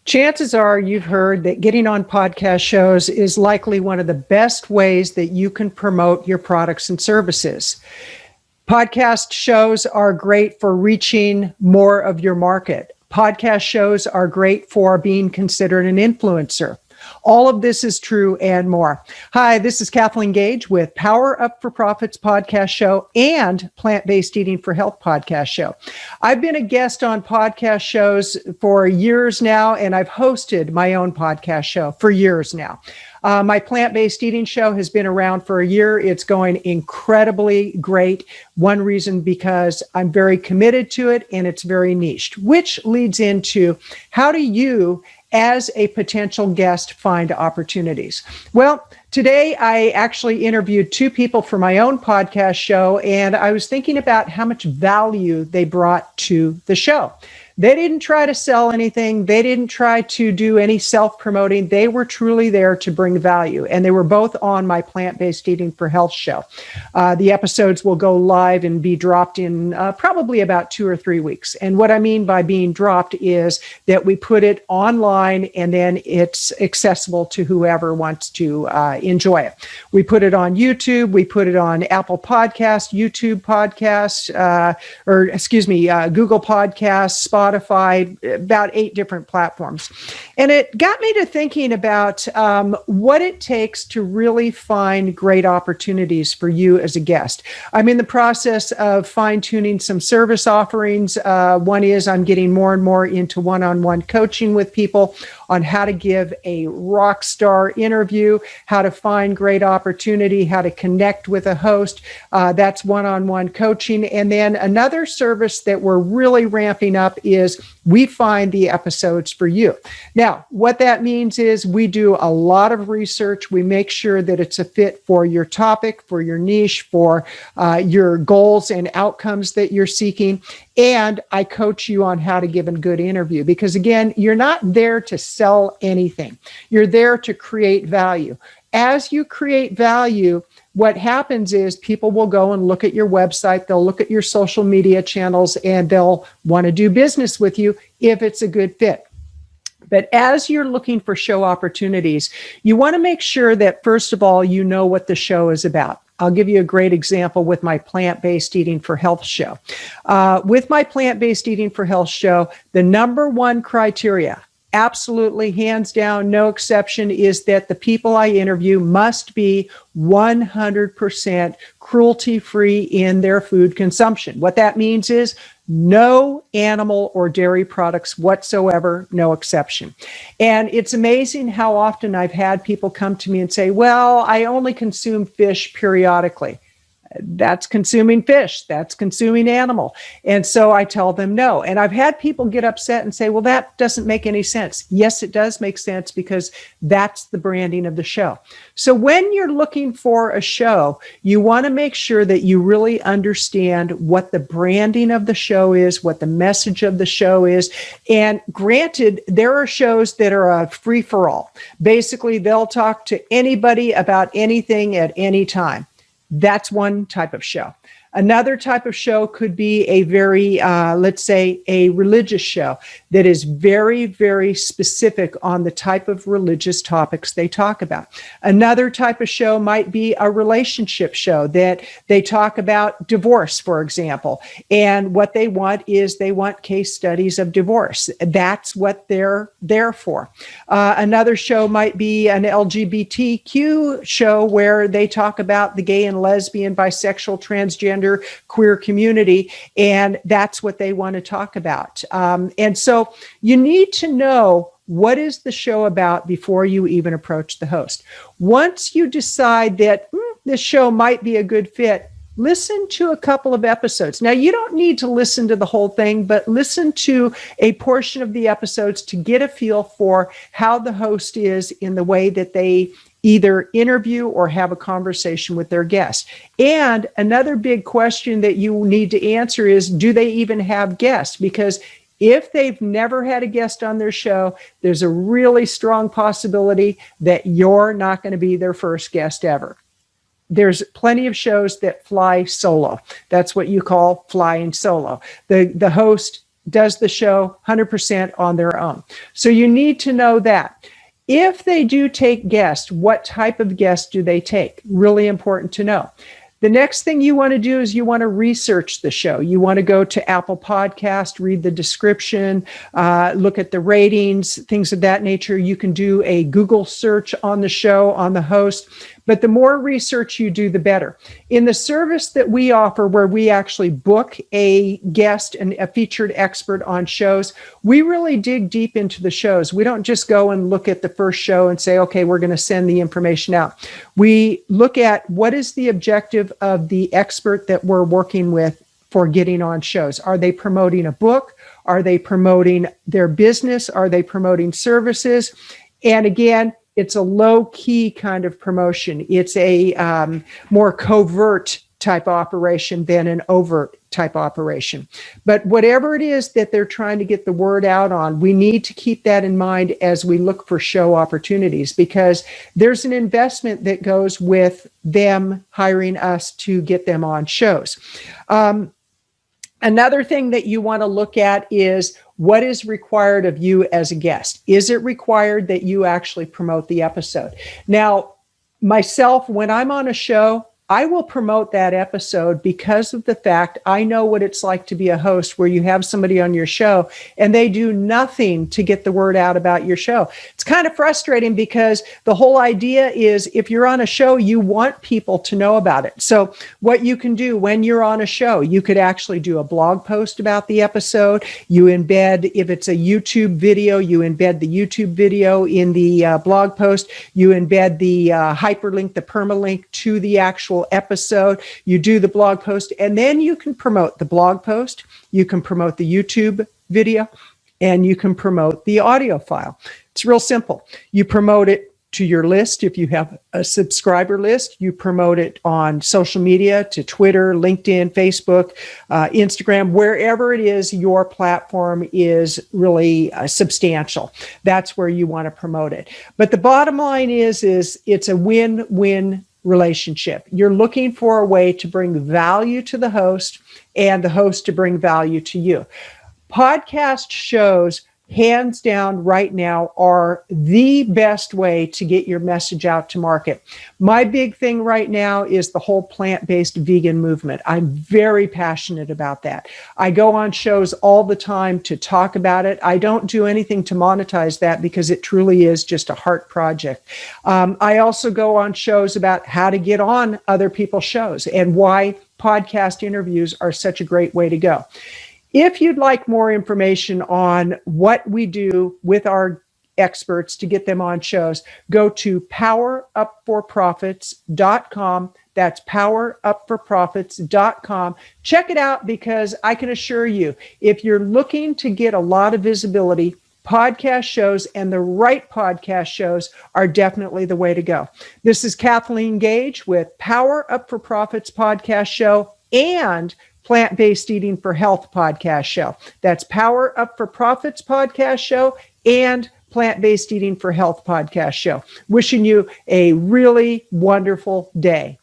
Chances are you've heard that getting on podcast shows is likely one of the best ways that you can promote your products and services. Podcast shows are great for reaching more of your market. Podcast shows are great for being considered an influencer. All of this is true and more. Hi, this is Kathleen Gage with Power Up for Profits podcast show and Plant-Based Eating for Health podcast show. I've been a guest on podcast shows for years now, and I've hosted my own podcast show for years now. My plant-based eating show has been around for a year. It's going incredibly great. One reason because I'm very committed to it and it's very niched, which leads into how do you as a potential guest find opportunities? Well, today I actually interviewed two people for my own podcast show, and I was thinking about how much value they brought to the show. They didn't try to sell anything. They didn't try to do any self-promoting. They were truly there to bring value. And they were both on my Plant-Based Eating for Health show. The episodes will go live and be dropped in probably about 2 or 3 weeks. And what I mean by being dropped is that we put it online and then it's accessible to whoever wants to enjoy it. We put it on YouTube. We put it on Apple Podcasts, YouTube Podcasts, Google Podcasts, Spotify, about 8 different platforms. And it got me to thinking about what it takes to really find great opportunities for you as a guest. I'm in the process of fine-tuning some service offerings. One is I'm getting more and more into one-on-one coaching with people on how to give a rock star interview, how to find great opportunity, how to connect with a host. That's one-on-one coaching. And then another service that we're really ramping up is we find the episodes for you. Now, what that means is we do a lot of research. We make sure that it's a fit for your topic, for your niche, for your goals and outcomes that you're seeking. And I coach you on how to give a good interview because, again, you're not there to sell anything. You're there to create value. As you create value, what happens is people will go and look at your website, they'll look at your social media channels, and they'll want to do business with you if it's a good fit. But as you're looking for show opportunities, you want to make sure that, first of all, you know what the show is about. I'll give you a great example with my Plant-Based Eating for Health show. With my Plant-Based Eating for Health show, the number one criteria, absolutely hands down, no exception, is that the people I interview must be 100% cruelty-free in their food consumption. What that means is no animal or dairy products whatsoever, no exception. And it's amazing how often I've had people come to me and say, well, I only consume fish periodically. That's consuming fish. That's consuming animal. And so I tell them no. And I've had people get upset and say, well, that doesn't make any sense. Yes, it does make sense because that's the branding of the show. So when you're looking for a show, you want to make sure that you really understand what the branding of the show is, what the message of the show is. And granted, there are shows that are a free-for-all. Basically, they'll talk to anybody about anything at any time. That's one type of show. Another type of show could be a very, let's say, a religious show that is very, very specific on the type of religious topics they talk about. Another type of show might be a relationship show that they talk about divorce, for example. And what they want is they want case studies of divorce. That's what they're there for. Another show might be an LGBTQ show where they talk about the gay and lesbian, bisexual, transgender, queer community, and that's what they want to talk about. And so you need to know what is the show about before you even approach the host. Once you decide that this show might be a good fit, listen to a couple of episodes. Now, you don't need to listen to the whole thing, but listen to a portion of the episodes to get a feel for how the host is in the way that they either interview or have a conversation with their guests. And another big question that you need to answer is, do they even have guests? Because if they've never had a guest on their show, there's a really strong possibility that you're not going to be their first guest ever. There's plenty of shows that fly solo. That's what you call flying solo. The host does the show 100% on their own. So you need to know that. If they do take guests, what type of guests do they take? Really important to know. The next thing you want to do is you want to research the show. You want to go to Apple Podcast, read the description, look at the ratings, things of that nature. You can do a Google search on the show, on the host. But the more research you do, the better. In the service that we offer, where we actually book a guest and a featured expert on shows, we really dig deep into the shows. We don't just go and look at the first show and say, okay, we're going to send the information out. We look at what is the objective of the expert that we're working with for getting on shows. Are they promoting a book? Are they promoting their business? Are they promoting services? And again, it's a low-key kind of promotion. It's a more covert type operation than an overt type operation. But whatever it is that they're trying to get the word out on, we need to keep that in mind as we look for show opportunities, because there's an investment that goes with them hiring us to get them on shows. Another thing that you want to look at is what is required of you as a guest. Is it required that you actually promote the episode? Now, myself, when I'm on a show, I will promote that episode because of the fact I know what it's like to be a host where you have somebody on your show and they do nothing to get the word out about your show. It's kind of frustrating because the whole idea is if you're on a show, you want people to know about it. So what you can do when you're on a show, you could actually do a blog post about the episode. You embed, if it's a YouTube video, you embed the YouTube video in the blog post. You embed the hyperlink, the permalink to the actual episode. You do the blog post, and then you can promote the blog post, you can promote the YouTube video, and you can promote the audio file. It's real simple. You promote it to your list. If you have a subscriber list, you promote it on social media to Twitter, LinkedIn, Facebook, Instagram, wherever it is your platform is really substantial. That's where you want to promote it. But the bottom line is it's a win-win relationship. You're looking for a way to bring value to the host and the host to bring value to you. Podcast shows, hands down right now, are the best way to get your message out to market. My big thing right now is the whole plant-based vegan movement. I'm very passionate about that. I go on shows all the time to talk about it. I don't do anything to monetize that because it truly is just a heart project. I also go on shows about how to get on other people's shows and why podcast interviews are such a great way to go. If you'd like more information on what we do with our experts to get them on shows, go to powerupforprofits.com. That's powerupforprofits.com. Check it out, because I can assure you, if you're looking to get a lot of visibility, podcast shows and the right podcast shows are definitely the way to go. This is Kathleen Gage with Power Up for Profits podcast show and Plant-Based Eating for Health podcast show. That's Power Up for Profits podcast show and Plant-Based Eating for Health podcast show. Wishing you a really wonderful day.